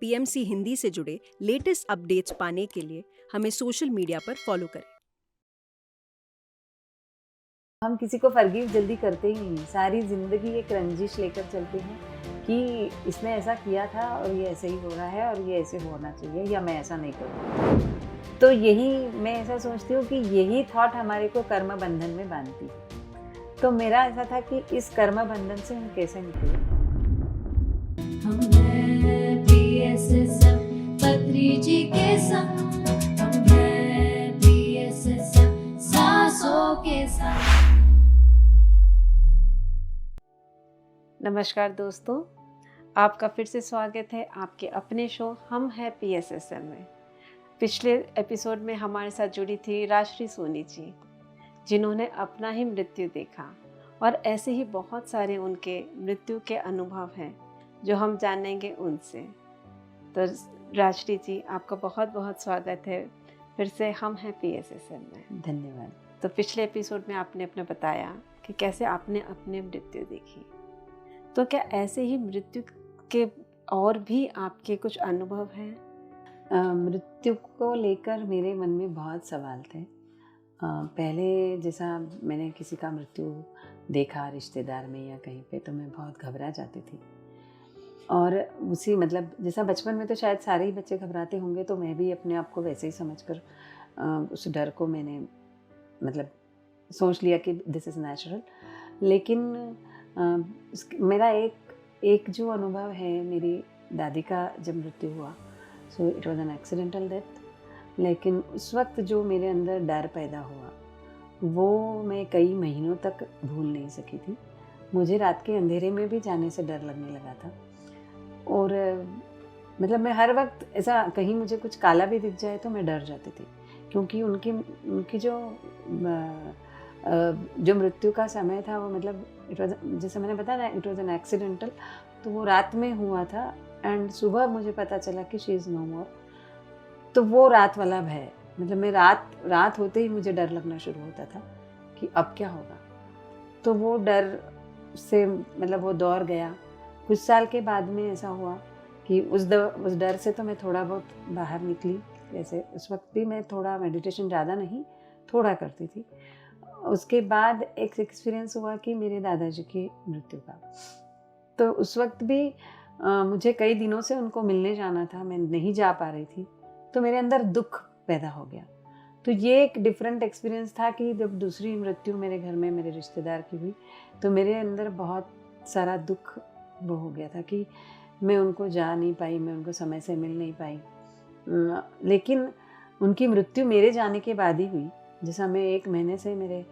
PMC Hindi से जुड़े latest updates पाने के लिए हमें सोशल मीडिया पर फॉलो करें। हम किसी को फॉरगिव जल्दी करते ही नहीं, सारी ज़िंदगी एक रंजिश लेकर चलते हैं कि इसने ऐसा किया था और ये ऐसे ही हो रहा है और ये ऐसे होना चाहिए या मैं ऐसा नहीं करूँगा। तो यही मैं ऐसा सोचती हूँ कि यही थॉट हमारे को कर्म बंधन में बांधती है। तो मेरा ऐसा था कि इस कर्म बंधन से हम कैसे निकलें। हम हैं PSSM पत्री जी के संग, हम हैं PSSM सांसों के संग। नमस्कार दोस्तों, आपका फिर से स्वागत है आपके अपने शो हम हैं PSSM में। पिछले एपिसोड में हमारे साथ जुड़ी थी राजश्री सोनी जी, जिन्होंने अपना ही मृत्यु देखा और ऐसे ही बहुत सारे उनके मृत्यु के अनुभव हैं जो हम जानेंगे उनसे। तो राजश्री जी, आपका बहुत बहुत स्वागत है फिर से हम हैं PSSM में। धन्यवाद। तो पिछले एपिसोड में आपने अपने बताया कि कैसे आपने अपने मृत्यु देखी, तो क्या ऐसे ही मृत्यु के और भी आपके कुछ अनुभव हैं? मृत्यु को लेकर मेरे मन में बहुत सवाल थे। पहले जैसा मैंने किसी का मृत्यु देखा रिश्तेदार में या कहीं पे, तो मैं बहुत घबरा जाती थी। और उसी मतलब जैसा बचपन में तो शायद सारे ही बच्चे घबराते होंगे, तो मैं भी अपने आप को वैसे ही समझकर उस डर को मैंने मतलब सोच लिया कि दिस इज़ नेचुरल। लेकिन मेरा एक जो अनुभव है, मेरी दादी का जब मृत्यु हुआ, so it was an accidental death. लेकिन उस वक्त जो मेरे अंदर डर पैदा हुआ वो मैं कई महीनों तक भूल नहीं सकी थी। मुझे रात के अंधेरे में भी जाने से डर लगने लगा था। और मतलब मैं हर वक्त ऐसा कहीं मुझे कुछ काला भी दिख जाए तो मैं डर जाती थी, क्योंकि उनकी जो मृत्यु का समय था वो मतलब इट वाज, जैसे मैंने बताया ना, इट वाज एन एक्सीडेंटल। तो वो रात में हुआ था एंड सुबह मुझे पता चला कि शी इज़ नो मोर। तो वो रात वाला भय, मतलब मैं रात होते ही मुझे डर लगना शुरू होता था कि अब क्या होगा। तो वो डर से मतलब वो दौर गया। कुछ साल के बाद में ऐसा हुआ कि उस डर से तो मैं थोड़ा बहुत बाहर निकली। जैसे उस वक्त भी मैं थोड़ा मेडिटेशन, ज़्यादा नहीं, थोड़ा करती थी। उसके बाद एक एक्सपीरियंस हुआ कि मेरे दादाजी की मृत्यु का। तो उस वक्त भी मुझे कई दिनों से उनको मिलने जाना था, मैं नहीं जा पा रही थी, तो मेरे अंदर दुख पैदा हो गया। तो ये एक डिफरेंट एक्सपीरियंस था कि जब दूसरी मृत्यु मेरे घर में मेरे रिश्तेदार की हुई, तो मेरे अंदर बहुत सारा दुख वो हो गया था कि मैं उनको जा नहीं पाई, मैं उनको समय से मिल नहीं पाई। लेकिन उनकी मृत्यु मेरे जाने के बाद ही हुई। जैसा मैं 1 महीने से मेरे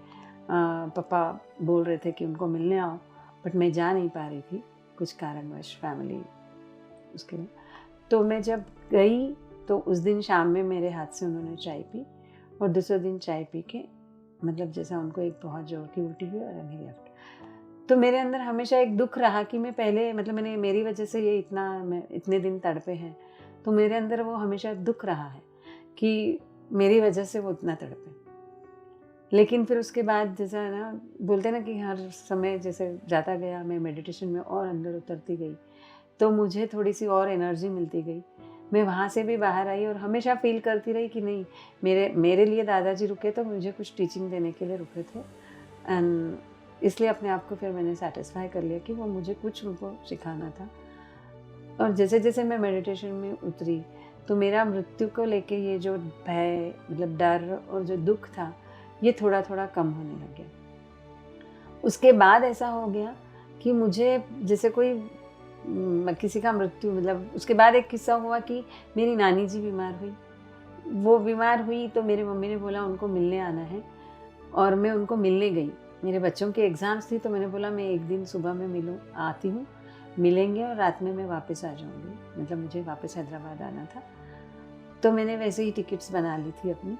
पापा बोल रहे थे कि उनको मिलने आओ, बट मैं जा नहीं पा रही थी कुछ कारणवश, फैमिली उसके लिए। तो मैं जब गई तो उस दिन शाम में मेरे हाथ से उन्होंने चाय पी, और दूसरे दिन चाय पी के मतलब जैसा उनको एक बहुत जोर की उल्टी हुई और नहीं लेफ्ट। तो मेरे अंदर हमेशा एक दुख रहा कि मैं पहले मतलब मेरी वजह से ये इतने दिन तड़पे हैं। तो मेरे अंदर वो हमेशा दुख रहा है कि मेरी वजह से वो इतना तड़पे। लेकिन फिर उसके बाद जैसा है ना, बोलते ना कि हर समय जैसे जाता गया, मैं मेडिटेशन में और अंदर उतरती गई, तो मुझे थोड़ी सी और एनर्जी मिलती गई। मैं वहाँ से भी बाहर आई और हमेशा फील करती रही कि नहीं, मेरे लिए दादाजी रुके तो मुझे कुछ टीचिंग देने के लिए रुके थे। एंड इसलिए अपने आप को फिर मैंने सेटिस्फाई कर लिया कि वो मुझे कुछ उनको सिखाना था। और जैसे जैसे मैं मेडिटेशन में उतरी, तो मेरा मृत्यु को लेके ये जो भय, मतलब डर और जो दुख था, ये थोड़ा थोड़ा कम होने लग गया। उसके बाद ऐसा हो गया कि मुझे जैसे कोई किसी का मृत्यु, मतलब उसके बाद एक किस्सा हुआ कि मेरी नानी जी बीमार हुई। वो बीमार हुई तो मेरी मम्मी ने बोला उनको मिलने आना है, और मैं उनको मिलने गई। मेरे बच्चों की एग्ज़ाम्स थी, तो मैंने बोला मैं एक दिन सुबह में आती हूँ, मिलेंगे और रात में मैं वापस आ जाऊँगी। मतलब मुझे वापस हैदराबाद आना था, तो मैंने वैसे ही टिकट्स बना ली थी अपनी,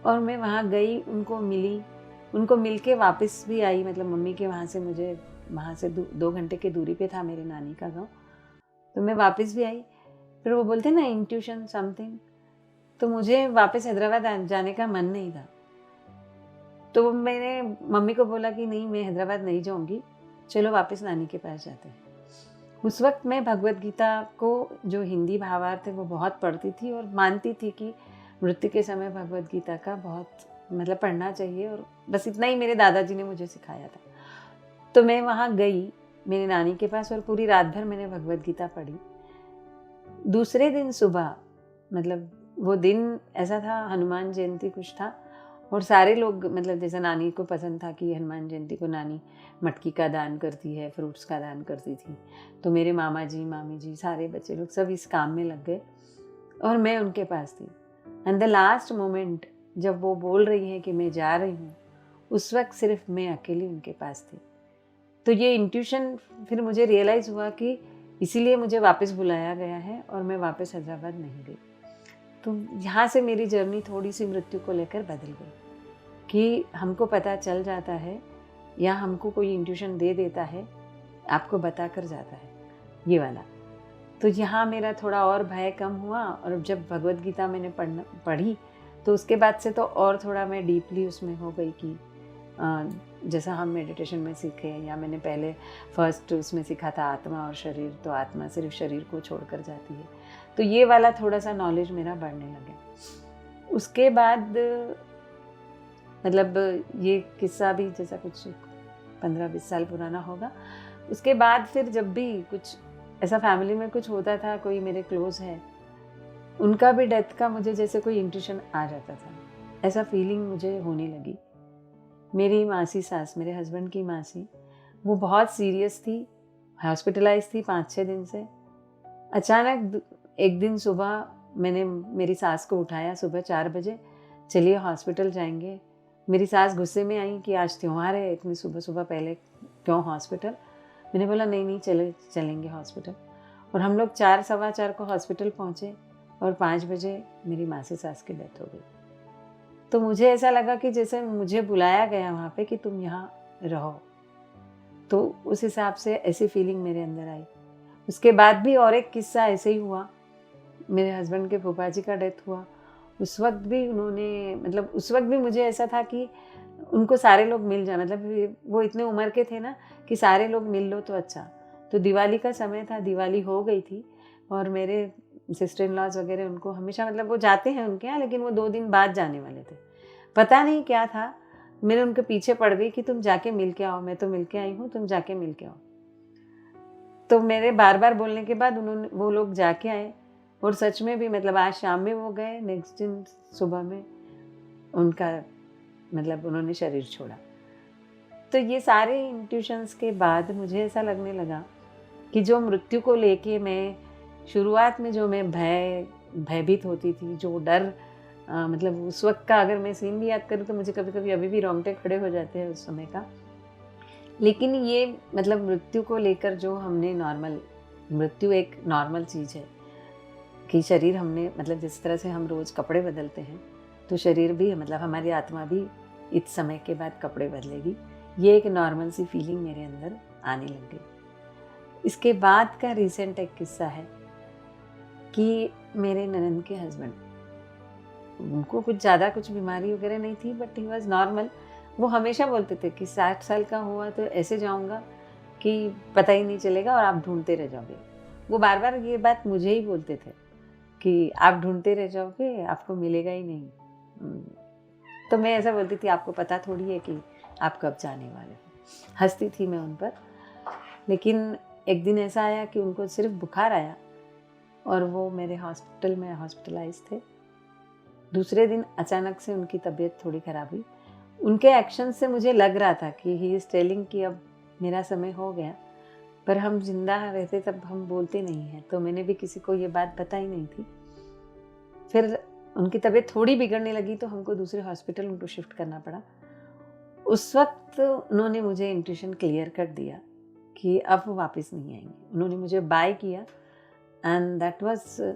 और मैं वहाँ गई, उनको मिली, उनको मिल के वापस भी आई। मतलब मम्मी के वहाँ से 2 घंटे की दूरी पे था मेरे नानी का गाँव। तो मैं वापस भी आई। फिर वो बोलते ना इंट्यूशन समथिंग, तो मुझे वापस हैदराबाद जाने का मन नहीं था। तो मैंने मम्मी को बोला कि नहीं, मैं हैदराबाद नहीं जाऊँगी, चलो वापस नानी के पास जाते हैं। उस वक्त मैं भगवत गीता को जो हिंदी भावार्थ है वो बहुत पढ़ती थी और मानती थी कि मृत्यु के समय भगवत गीता का बहुत मतलब पढ़ना चाहिए, और बस इतना ही मेरे दादाजी ने मुझे सिखाया था। तो मैं वहाँ गई मेरी नानी के पास और पूरी रात भर मैंने भगवत गीता पढ़ी। दूसरे दिन सुबह मतलब वो दिन ऐसा था, हनुमान जयंती कुछ था, और सारे लोग मतलब जैसे नानी को पसंद था कि हनुमान जयंती को नानी मटकी का दान करती है, फ्रूट्स का दान करती थी, तो मेरे मामा जी मामी जी सारे बच्चे लोग सब इस काम में लग गए और मैं उनके पास थी। एंड द लास्ट मोमेंट जब वो बोल रही है कि मैं जा रही हूँ, उस वक्त सिर्फ मैं अकेली उनके पास थी। तो ये इंट्यूशन फिर मुझे रियलाइज़ हुआ कि इसीलिए मुझे वापस बुलाया गया है और मैं वापस हैदराबाद नहीं गई। तो यहाँ से मेरी जर्नी थोड़ी सी मृत्यु को लेकर बदल गई कि हमको पता चल जाता है या हमको कोई इंट्यूशन दे देता है, आपको बता कर जाता है, ये वाला। तो यहाँ मेरा थोड़ा और भय कम हुआ, और जब भगवत गीता मैंने पढ़ी तो उसके बाद से तो और थोड़ा मैं डीपली उसमें हो गई कि जैसा हम मेडिटेशन में सीखे, या मैंने पहले फर्स्ट उसमें सीखा था आत्मा और शरीर, तो आत्मा सिर्फ शरीर को छोड़कर जाती है, तो ये वाला थोड़ा सा नॉलेज मेरा बढ़ने लगा। उसके बाद मतलब ये किस्सा भी जैसा कुछ 15-20 साल पुराना होगा। उसके बाद फिर जब भी कुछ ऐसा फैमिली में कुछ होता था, कोई मेरे क्लोज है, उनका भी डेथ का मुझे जैसे कोई इंट्यूशन आ जाता था, ऐसा फीलिंग मुझे होने लगी। मेरी मासी सास, मेरे हस्बैंड की मासी, वो बहुत सीरियस थी, हॉस्पिटलाइज थी 5-6 दिन से। अचानक एक दिन सुबह मैंने मेरी सास को उठाया सुबह 4 बजे, चलिए हॉस्पिटल जाएंगे। मेरी सास गुस्से में आई कि आज त्योहार है, इतनी सुबह सुबह पहले क्यों हॉस्पिटल। मैंने बोला नहीं चलेंगे हॉस्पिटल। और हम लोग 4-4:15 को हॉस्पिटल पहुँचे और 5 बजे मेरी मासी सास की डेथ हो गई। तो मुझे ऐसा लगा कि जैसे मुझे बुलाया गया वहाँ पे कि तुम यहाँ रहो, तो उस हिसाब से ऐसी फीलिंग मेरे अंदर आई। उसके बाद भी और एक किस्सा ऐसे ही हुआ, मेरे हस्बैंड के फूफा जी का डेथ हुआ। उस वक्त भी उन्होंने मतलब उस वक्त भी मुझे ऐसा था कि उनको सारे लोग मिल जाए, मतलब वो इतने उम्र के थे ना कि सारे लोग मिल लो तो अच्छा। तो दिवाली का समय था, दिवाली हो गई थी, और मेरे सिस्टर इन लॉज वगैरह उनको हमेशा मतलब वो जाते हैं उनके यहाँ, लेकिन वो 2 दिन बाद जाने वाले थे। पता नहीं क्या था, मैंने उनके पीछे पड़ गई कि तुम जाके मिल के आओ, मैं तो मिल के आई हूँ, तुम जाके मिल के आओ। तो मेरे बार बार बोलने के बाद वो लोग जाके आए, और सच में भी मतलब आज शाम में वो गए, नेक्स्ट दिन सुबह में उनका मतलब उन्होंने शरीर छोड़ा। तो ये सारे इंट्यूशंस के बाद मुझे ऐसा लगने लगा कि जो मृत्यु को लेके मैं शुरुआत में जो मैं भयभीत होती थी, जो डर मतलब उस वक्त का अगर मैं सीन भी याद करूँ तो मुझे कभी कभी अभी भी रोंगटे खड़े हो जाते हैं उस समय का। लेकिन ये मतलब मृत्यु को लेकर जो हमने मृत्यु एक नॉर्मल चीज़ है कि शरीर हमने मतलब जिस तरह से हम रोज़ कपड़े बदलते हैं, तो शरीर भी मतलब हमारी आत्मा भी इस समय के बाद कपड़े बदलेगी। ये एक नॉर्मल सी फीलिंग मेरे अंदर आने लग गई। इसके बाद का रिसेंट एक किस्सा है कि मेरे ननद के हस्बैंड, उनको कुछ बीमारी वगैरह नहीं थी, बट ही वॉज नॉर्मल। वो हमेशा बोलते थे कि 60 साल का हुआ तो ऐसे जाऊंगा कि पता ही नहीं चलेगा और आप ढूंढते रह जाओगे। वो बार बार ये बात मुझे ही बोलते थे कि आप ढूंढते रह जाओगे, आपको मिलेगा ही नहीं। तो मैं ऐसा बोलती थी, आपको पता थोड़ी है कि आप कब जाने वाले हो। हंसती थी मैं उन पर। लेकिन एक दिन ऐसा आया कि उनको सिर्फ बुखार आया और वो मेरे हॉस्पिटल में हॉस्पिटलाइज थे। दूसरे दिन अचानक से उनकी तबीयत थोड़ी ख़राब हुई। उनके एक्शन से मुझे लग रहा था कि ही इज़ टेलिंग कि अब मेरा समय हो गया, पर हम जिंदा रहते तब हम बोलते नहीं हैं। तो मैंने भी किसी को ये बात बताई नहीं थी। फिर उनकी तबीयत थोड़ी बिगड़ने लगी तो हमको दूसरे हॉस्पिटल उनको शिफ्ट करना पड़ा। उस वक्त उन्होंने मुझे इंट्यूशन क्लियर कर दिया कि अब वो वापस नहीं आएंगे। उन्होंने मुझे बाय किया एंड दैट वाज,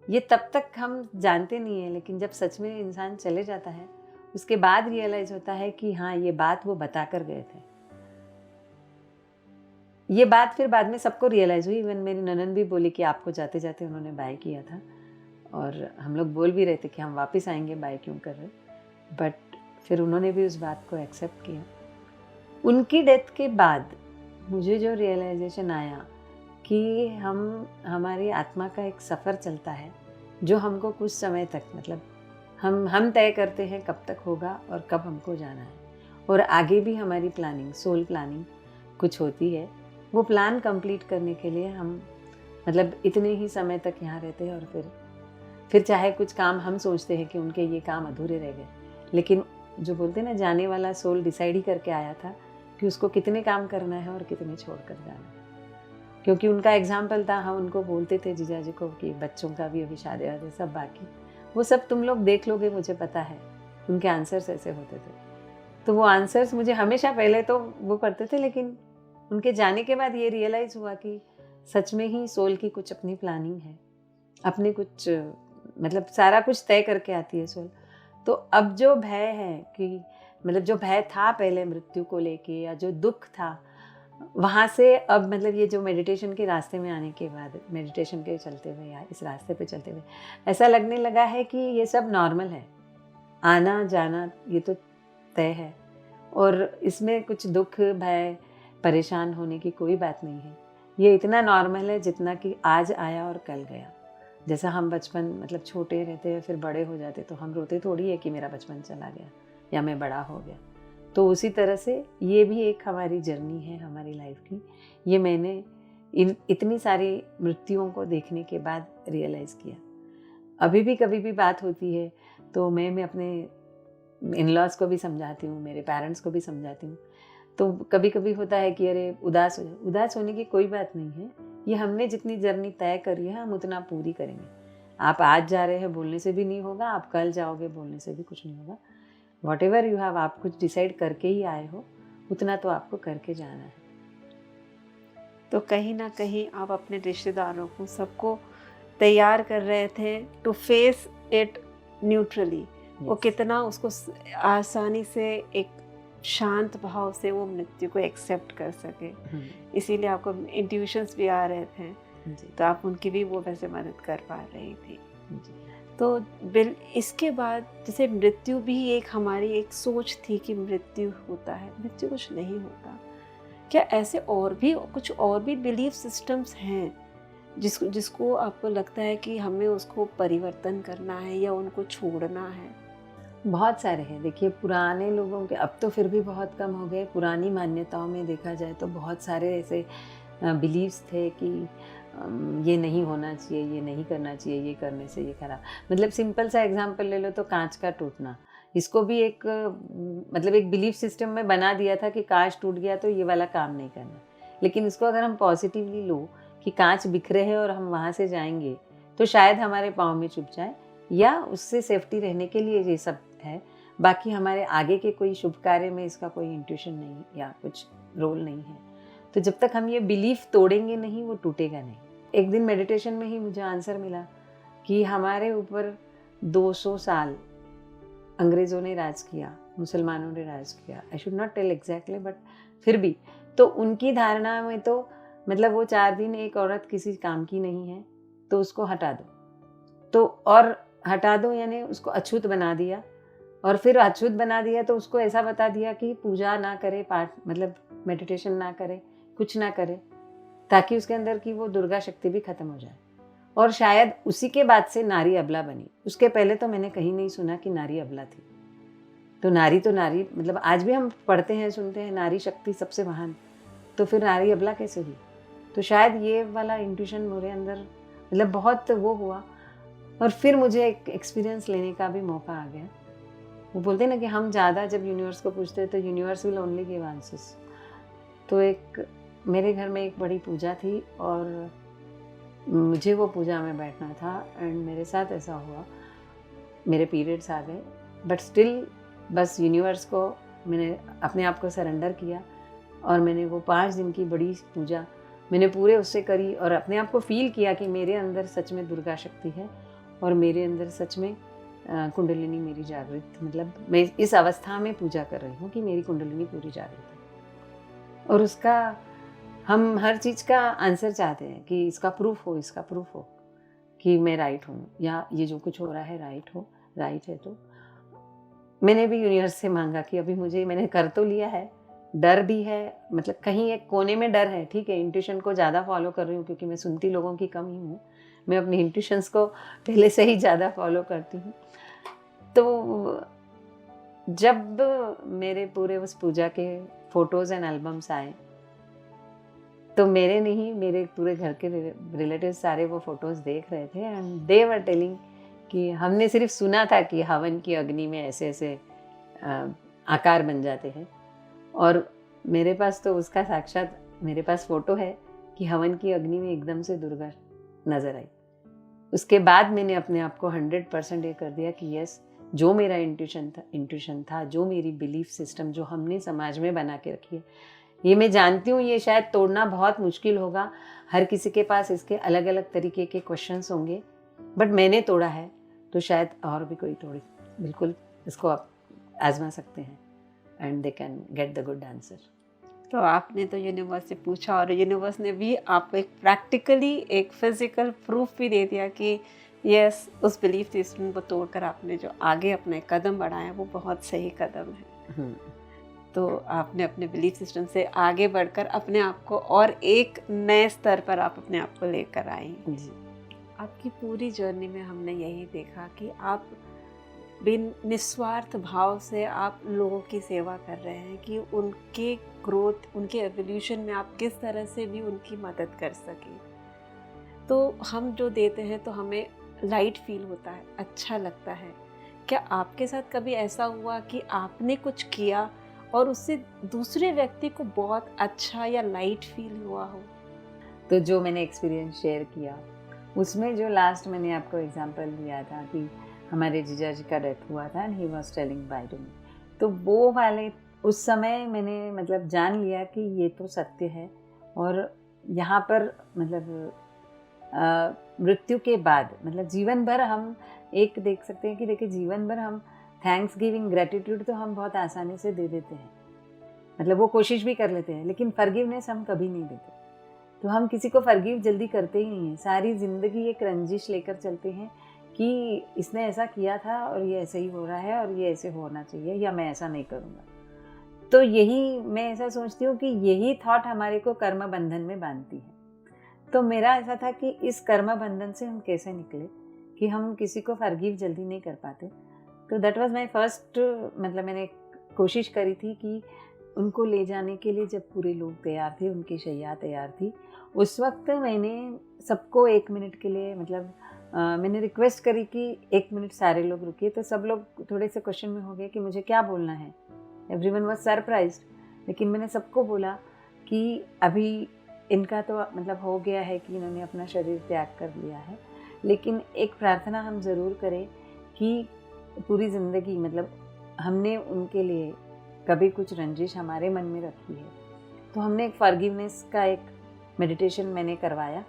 ये तब तक हम जानते नहीं हैं, लेकिन जब सच में इंसान चले जाता है उसके बाद रियलाइज़ होता है कि हाँ, ये बात वो बता कर गए थे। ये बात फिर बाद में सबको रियलाइज़ हुई। इवन मेरी ननद भी बोली कि आपको जाते जाते उन्होंने बाय किया था, और हम लोग बोल भी रहे थे कि हम वापस आएंगे, बाय क्यों कर रहे। बट फिर उन्होंने भी उस बात को एक्सेप्ट किया। उनकी डेथ के बाद मुझे जो रियलाइजेशन आया कि हमारी आत्मा का एक सफ़र चलता है जो हमको कुछ समय तक मतलब हम तय करते हैं कब तक होगा और कब हमको जाना है, और आगे भी हमारी प्लानिंग, सोल प्लानिंग कुछ होती है। वो प्लान कंप्लीट करने के लिए हम मतलब इतने ही समय तक यहाँ रहते हैं, और फिर चाहे कुछ काम हम सोचते हैं कि उनके ये काम अधूरे रह गए, लेकिन जो बोलते हैं ना, जाने वाला सोल डिसाइड ही करके आया था कि उसको कितने काम करना है और कितने छोड़ कर जाना है। क्योंकि उनका एग्जाम्पल था, हम उनको बोलते थे जीजा जी को कि बच्चों का भी अभी शादी वादी सब बाकी, वो सब तुम लोग देख लोगे, मुझे पता है। उनके आंसर्स ऐसे होते थे। तो वो आंसर्स मुझे हमेशा पहले तो वो करते थे, लेकिन उनके जाने के बाद ये रियलाइज़ हुआ कि सच में ही सोल की कुछ अपनी प्लानिंग है, अपने कुछ मतलब सारा कुछ तय करके आती है सोल। तो अब जो भय है कि मतलब जो भय था पहले मृत्यु को लेके, या जो दुख था, वहाँ से अब मतलब ये जो मेडिटेशन के रास्ते में आने के बाद, मेडिटेशन के चलते हुए या इस रास्ते पे चलते हुए ऐसा लगने लगा है कि ये सब नॉर्मल है, आना जाना ये तो तय है, और इसमें कुछ दुख, भय, परेशान होने की कोई बात नहीं है। ये इतना नॉर्मल है जितना कि आज आया और कल गया। जैसा हम बचपन मतलब छोटे रहते हैं, फिर बड़े हो जाते, तो हम रोते थोड़ी है कि मेरा बचपन चला गया या मैं बड़ा हो गया। तो उसी तरह से ये भी एक हमारी जर्नी है हमारी लाइफ की। ये मैंने इतनी सारी मृत्युओं को देखने के बाद रियलाइज़ किया। अभी भी कभी भी बात होती है तो मैं अपने इन-लॉज़ को भी समझाती हूँ, मेरे पेरेंट्स को भी समझाती हूँ। तो कभी कभी होता है कि अरे उदास हो जाए, उदास होने की कोई बात नहीं है। ये हमने जितनी जर्नी तय करी है हम उतना पूरी करेंगे। आप आज जा रहे हैं बोलने से भी नहीं होगा, आप कल जाओगे बोलने से भी कुछ नहीं होगा। वॉट एवर यू हैव, आप कुछ डिसाइड करके ही आए हो, उतना तो आपको करके जाना है। तो कहीं ना कहीं आप अपने रिश्तेदारों को, सबको तैयार कर रहे थे टू फेस इट न्यूट्रली। वो कितना उसको आसानी से एक शांत भाव से वो मृत्यु को एक्सेप्ट कर सके, इसीलिए आपको इंट्यूशंस भी आ रहे थे, तो आप उनकी भी वो वैसे मदद कर पा रही थी। तो इसके बाद जैसे मृत्यु भी एक हमारी एक सोच थी कि मृत्यु होता है, मृत्यु कुछ नहीं होता। क्या ऐसे और भी बिलीफ सिस्टम्स हैं जिसको आपको लगता है कि हमें उसको परिवर्तन करना है या उनको छोड़ना है? बहुत सारे हैं। देखिए, पुराने लोगों के अब तो फिर भी बहुत कम हो गए। पुरानी मान्यताओं में देखा जाए तो बहुत सारे ऐसे बिलीव्स थे कि ये नहीं होना चाहिए, ये नहीं करना चाहिए, ये करने से ये खराब। मतलब सिंपल सा एग्जांपल ले लो तो कांच का टूटना, इसको भी एक मतलब एक बिलीफ सिस्टम में बना दिया था कि कांच टूट गया तो ये वाला काम नहीं करना। लेकिन इसको अगर हम पॉजिटिवली लो कि कांच बिखरे हैं और हम वहाँ से जाएंगे तो शायद हमारे पाँव में चुभ जाए, या उससे सेफ्टी रहने के लिए ये सब है। बाकी हमारे आगे के कोई शुभ कार्य में इसका कोई इंट्यूशन नहीं या कुछ रोल नहीं है। तो जब तक हम ये बिलीफ तोड़ेंगे नहीं, वो टूटेगा नहीं। एक दिन मेडिटेशन में ही मुझे आंसर मिला कि हमारे ऊपर 200 साल अंग्रेज़ों ने राज किया, मुसलमानों ने राज किया। I should not tell exactly, but फिर भी तो उनकी धारणा में तो मतलब वो 4 दिन एक औरत किसी काम की नहीं है तो उसको हटा दो, तो और हटा दो यानी उसको अछूत बना दिया, और फिर अछूत बना दिया तो उसको ऐसा बता दिया कि पूजा ना करे, पाठ मतलब मेडिटेशन ना करे, कुछ ना करे, ताकि उसके अंदर की वो दुर्गा शक्ति भी खत्म हो जाए। और शायद उसी के बाद से नारी अबला बनी। उसके पहले तो मैंने कहीं नहीं सुना कि नारी अबला थी। तो नारी मतलब आज भी हम पढ़ते हैं, सुनते हैं नारी शक्ति सबसे महान, तो फिर नारी अबला कैसे हुई? तो शायद ये वाला इंट्यूशन मेरे अंदर मतलब बहुत वो हुआ। और फिर मुझे एक एक्सपीरियंस लेने का भी मौका आ गया। वो बोलते हैं ना कि हम ज़्यादा जब यूनिवर्स को पूछते हैं तो universe will only give answers. तो एक मेरे घर में एक बड़ी पूजा थी और मुझे वो पूजा में बैठना था, एंड मेरे साथ ऐसा हुआ, मेरे पीरियड्स आ गए, बट स्टिल बस यूनिवर्स को मैंने अपने आप को सरेंडर किया, और मैंने वो 5 दिन की बड़ी पूजा मैंने पूरे उससे करी, और अपने आप को फील किया कि मेरे अंदर सच में दुर्गा शक्ति है, और मेरे अंदर सच में कुंडलिनी मेरी जागृत, मतलब मैं इस अवस्था में पूजा कर रही हूँ कि मेरी कुंडलिनी पूरी जागृत है। और उसका हम हर चीज़ का आंसर चाहते हैं कि इसका प्रूफ हो कि मैं राइट हूँ, या ये जो कुछ हो रहा है राइट है। तो मैंने भी यूनिवर्स से मांगा कि अभी मैंने कर तो लिया है, डर भी है, मतलब कहीं एक कोने में डर है, ठीक है, इंट्यूशन को ज़्यादा फॉलो कर रही हूँ क्योंकि मैं सुनती लोगों की कम ही हूँ, मैं अपनी इंट्यूशंस को पहले से ही ज़्यादा फॉलो करती हूँ। तो जब मेरे पूरे उस पूजा के फोटोज़ एंड एल्बम्स आए, तो मेरे नहीं, मेरे पूरे घर के रिलेटिव सारे वो फोटोज़ देख रहे थे एंड दे वर टेलिंग कि हमने सिर्फ सुना था कि हवन की अग्नि में ऐसे ऐसे आकार बन जाते हैं, और मेरे पास तो उसका साक्षात मेरे पास फ़ोटो है कि हवन की अग्नि में एकदम से दुर्गा नज़र आई। उसके बाद मैंने अपने आप को 100% ये कर दिया कि यस, जो मेरा इंट्यूशन था, जो मेरी बिलीफ सिस्टम जो हमने समाज में बना के रखी है, ये मैं जानती हूँ ये शायद तोड़ना बहुत मुश्किल होगा, हर किसी के पास इसके अलग अलग तरीके के क्वेश्चंस होंगे, बट मैंने तोड़ा है तो शायद और भी कोई तोड़े। बिल्कुल इसको आप आजमा सकते हैं and they can get the good answer. तो आपने तो यूनिवर्स से पूछा और यूनिवर्स ने भी आपको एक प्रैक्टिकली एक फिजिकल प्रूफ भी दे दिया कि यस, उस बिलीफ सिस्टम को तोड़कर आपने जो आगे अपने कदम बढ़ाए वो बहुत सही कदम है। तो आपने अपने बिलीफ सिस्टम से आगे बढ़कर अपने आप को और एक नए स्तर पर आप अपने आप को लेकर आई जी। आपकी पूरी जर्नी में हमने यही देखा कि आप बिन निस्वार्थ भाव से आप लोगों की सेवा कर रहे हैं कि उनके ग्रोथ, उनके एवोल्यूशन में आप किस तरह से भी उनकी मदद कर सकें। तो हम जो देते हैं तो हमें लाइट फील होता है, अच्छा लगता है। क्या आपके साथ कभी ऐसा हुआ कि आपने कुछ किया और उससे दूसरे व्यक्ति को बहुत अच्छा या लाइट फील हुआ हो? तो जो मैंने एक्सपीरियंस शेयर किया उसमें जो लास्ट मैंने आपको एग्जांपल दिया था कि हमारे जीजा जी का डेथ हुआ था and he was telling bye to me, तो वो वाले उस समय मैंने मतलब जान लिया कि ये तो सत्य है। और यहाँ पर मतलब मृत्यु के बाद मतलब जीवन भर हम एक देख सकते हैं कि देखिए जीवन भर हम थैंक्स गिविंग, ग्रेटिट्यूड तो हम बहुत आसानी से दे देते हैं, मतलब वो कोशिश भी कर लेते हैं, लेकिन फॉरगिवनेस हम कभी नहीं देते। तो हम किसी को फॉरगिव जल्दी करते ही नहीं हैं, सारी ज़िंदगी एक रंजिश लेकर चलते हैं कि इसने ऐसा किया था और ये ऐसे ही हो रहा है और ये ऐसे होना चाहिए या मैं ऐसा नहीं करूँगा। तो यही मैं ऐसा सोचती हूँ कि यही थॉट हमारे को कर्म बंधन में बांधती है। तो मेरा ऐसा था कि इस कर्म बंधन से हम कैसे निकले कि हम किसी को फॉरगिव जल्दी नहीं कर पाते। तो दैट वाज माय फर्स्ट, मतलब मैंने कोशिश करी थी कि उनको ले जाने के लिए जब पूरे लोग तैयार थे, उनकी शैया तैयार थी, उस वक्त मैंने सबको 1 मिनट के लिए मतलब मैंने रिक्वेस्ट करी कि 1 मिनट सारे लोग रुकिए। तो सब लोग थोड़े से क्वेश्चन में हो गए कि मुझे क्या बोलना है। एवरीवन वाज सरप्राइज्ड, लेकिन मैंने सबको बोला कि अभी इनका तो मतलब हो गया है कि इन्होंने अपना शरीर त्याग कर लिया है, लेकिन एक प्रार्थना हम ज़रूर करें कि पूरी ज़िंदगी मतलब हमने उनके लिए कभी कुछ रंजिश हमारे मन में रखी है, तो हमने एक फॉरगिवनेस का एक मेडिटेशन मैंने करवाया,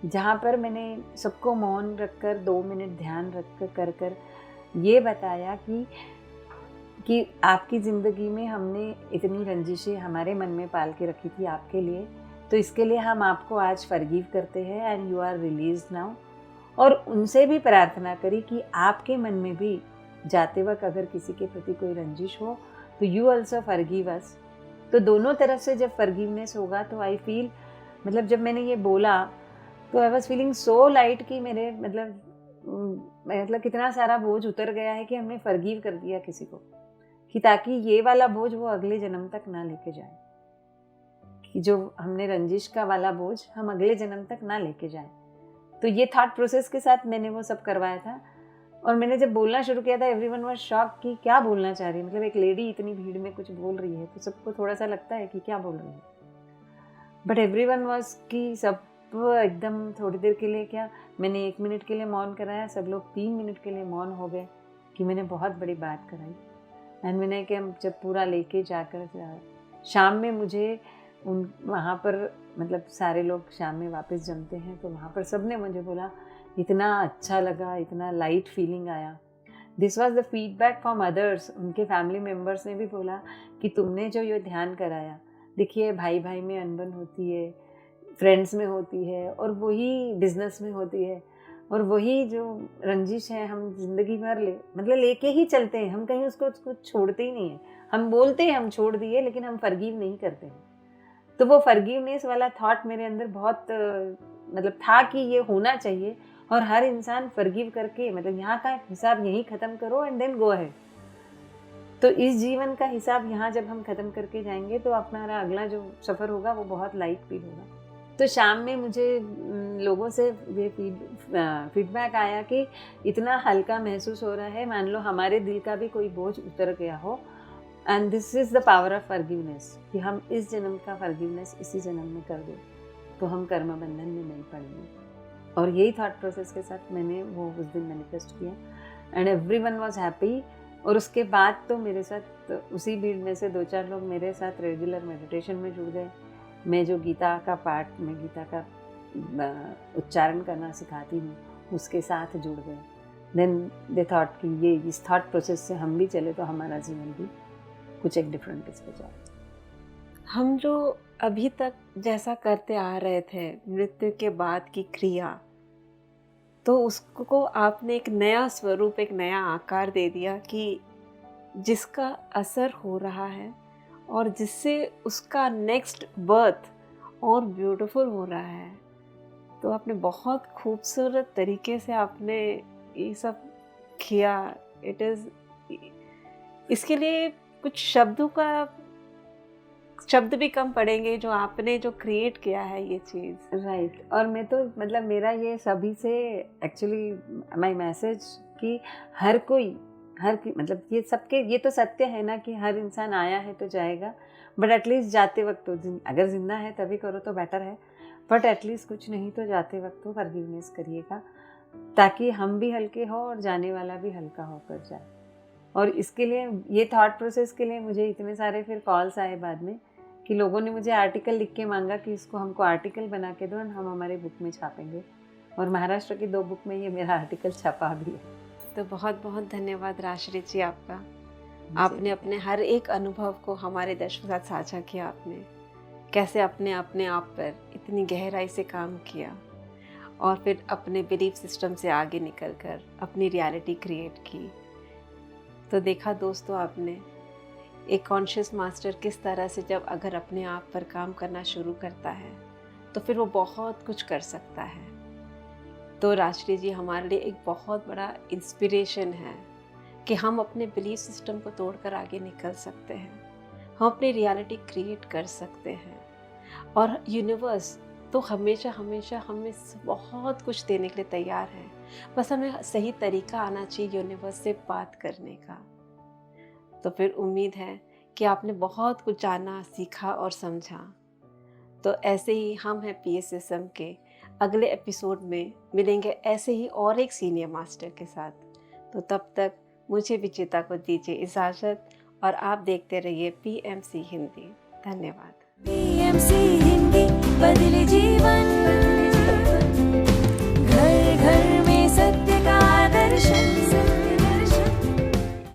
जहाँ पर मैंने सबको मौन रखकर 2 मिनट ध्यान रख कर ये बताया कि आपकी ज़िंदगी में हमने इतनी रंजिशें हमारे मन में पाल के रखी थी आपके लिए, तो इसके लिए हम आपको आज फॉरगिव करते हैं and you are release now. और उनसे भी प्रार्थना करी कि आपके मन में भी जाते वक्त अगर किसी के प्रति कोई रंजिश हो तो यू ऑल्सो फॉरगिव अस। तो दोनों तरफ से जब फॉरगिवनेस होगा तो आई फील, मतलब जब मैंने ये बोला तो I was feeling so light कि मेरे मतलब कितना सारा बोझ उतर गया है कि हमने फॉरगिव कर दिया किसी को, कि ताकि ये वाला बोझ वो अगले जन्म तक ना लेके जाए, कि जो हमने रंजिश का वाला बोझ हम अगले जन्म तक ना लेके जाए। तो ये थॉट प्रोसेस के साथ मैंने वो सब करवाया था। और मैंने जब बोलना शुरू किया था एवरीवन वाज शॉक कि क्या बोलना चाह रही है, मतलब एक लेडी इतनी भीड़ में कुछ बोल रही है तो सबको थोड़ा सा लगता है कि क्या बोल रही है, बट एवरीवन वाज कि सब एकदम थोड़ी देर के लिए, क्या मैंने 1 मिनट के लिए मौन कराया, सब लोग 3 मिनट के लिए मौन हो गए कि मैंने बहुत बड़ी बात कराई। एंड मैंने कि जब पूरा लेके जाकर शाम में मुझे वहाँ पर मतलब सारे लोग शाम में वापस जमते हैं, तो वहाँ पर सब ने मुझे बोला इतना अच्छा लगा, इतना लाइट फीलिंग आया। This was the feedback from others. उनके फैमिली मेम्बर्स ने भी बोला कि तुमने जो ये ध्यान कराया, देखिए भाई भाई में अनबन होती है, फ्रेंड्स में होती है और वही बिजनेस में होती है, और वही जो रंजिश है हम जिंदगी भर लेके ही चलते हैं, हम कहीं उसको छोड़ते ही नहीं है। हम बोलते हैं हम छोड़ दिए, लेकिन हम फॉरगिव नहीं करते हैं। तो वो फॉरगिवनेस वाला थॉट मेरे अंदर बहुत मतलब था कि ये होना चाहिए, और हर इंसान फॉरगिव करके मतलब यहाँ का हिसाब यहीं ख़त्म करो एंड देन गो अहेड। तो इस जीवन का हिसाब यहाँ जब हम ख़त्म करके जाएंगे तो अपना अगला जो सफ़र होगा वो बहुत लाइट फील होगा। तो शाम में मुझे लोगों से ये फीडबैक आया कि इतना हल्का महसूस हो रहा है, मान लो हमारे दिल का भी कोई बोझ उतर गया हो। And this is the power of forgiveness, कि हम इस जन्म का फॉरगिवनेस इसी जन्म में कर दो तो हम कर्म बंधन में नहीं पड़ेंगे। और यही थॉट प्रोसेस के साथ मैंने वो उस दिन मैनिफेस्ट किया एंड एवरीवन वाज हैप्पी। और उसके बाद तो मेरे साथ उसी भीड़ में से 2-4 लोग मेरे साथ रेगुलर मेडिटेशन में जुड़ गए। मैं जो गीता का पाठ में गीता का उच्चारण करना सिखाती हूँ उसके साथ जुड़ गए। देन दे थॉट कि ये इस थॉट प्रोसेस से हम भी चले तो हमारा जीवन भी कुछ एक डिफरेंट इस पे जाए। हम जो अभी तक जैसा करते आ रहे थे मृत्यु के बाद की क्रिया, तो उसको आपने एक नया स्वरूप, एक नया आकार दे दिया कि जिसका असर हो रहा है और जिससे उसका नेक्स्ट बर्थ और ब्यूटीफुल हो रहा है। तो आपने बहुत खूबसूरत तरीके से आपने ये सब किया। इट इज़, इसके लिए कुछ शब्द भी कम पड़ेंगे जो आपने जो क्रिएट किया है ये चीज़। राइट। और मैं तो मतलब मेरा ये सभी से एक्चुअली माय मैसेज कि हर कोई मतलब ये सबके, ये तो सत्य है ना कि हर इंसान आया है तो जाएगा, बट एटलीस्ट जाते वक्त तो अगर जिंदा है तभी करो तो बेटर है, बट एटलीस्ट कुछ नहीं तो जाते वक्त तो फॉरगिवनेस करिएगा, ताकि हम भी हल्के हो और जाने वाला भी हल्का होकर जाए। और इसके लिए ये थॉट प्रोसेस के लिए मुझे इतने सारे फिर कॉल्स आए बाद में कि लोगों ने मुझे आर्टिकल लिख के मांगा कि इसको हमको आर्टिकल बना के दो और हम हमारे बुक में छापेंगे। और महाराष्ट्र की 2 बुक में ये मेरा आर्टिकल छपा भी है। तो बहुत बहुत धन्यवाद राजश्री जी आपका। आपने अपने हर एक अनुभव को हमारे दर्शकों के साथ साझा किया। आपने कैसे अपने आप पर इतनी गहराई से काम किया और फिर अपने बिलीफ सिस्टम से आगे निकलकर अपनी रियलिटी क्रिएट की। तो देखा दोस्तों आपने, एक कॉन्शियस मास्टर किस तरह से जब अगर अपने आप पर काम करना शुरू करता है तो फिर वो बहुत कुछ कर सकता है। तो राजश्री जी हमारे लिए एक बहुत बड़ा इंस्पिरेशन है कि हम अपने बिलीफ सिस्टम को तोड़कर आगे निकल सकते हैं, हम अपनी रियलिटी क्रिएट कर सकते हैं। और यूनिवर्स तो हमेशा हमें बहुत कुछ देने के लिए तैयार है, बस हमें सही तरीका आना चाहिए यूनिवर्स से बात करने का। तो फिर उम्मीद है कि आपने बहुत कुछ जाना, सीखा और समझा। तो ऐसे ही हम हैं PSSM के अगले एपिसोड में मिलेंगे ऐसे ही और एक सीनियर मास्टर के साथ। तो तब तक मुझे विजेता को दीजिए इजाज़त और आप देखते रहिए PMC हिंदी। धन्यवाद। PMC हिंदी बदले जीवन।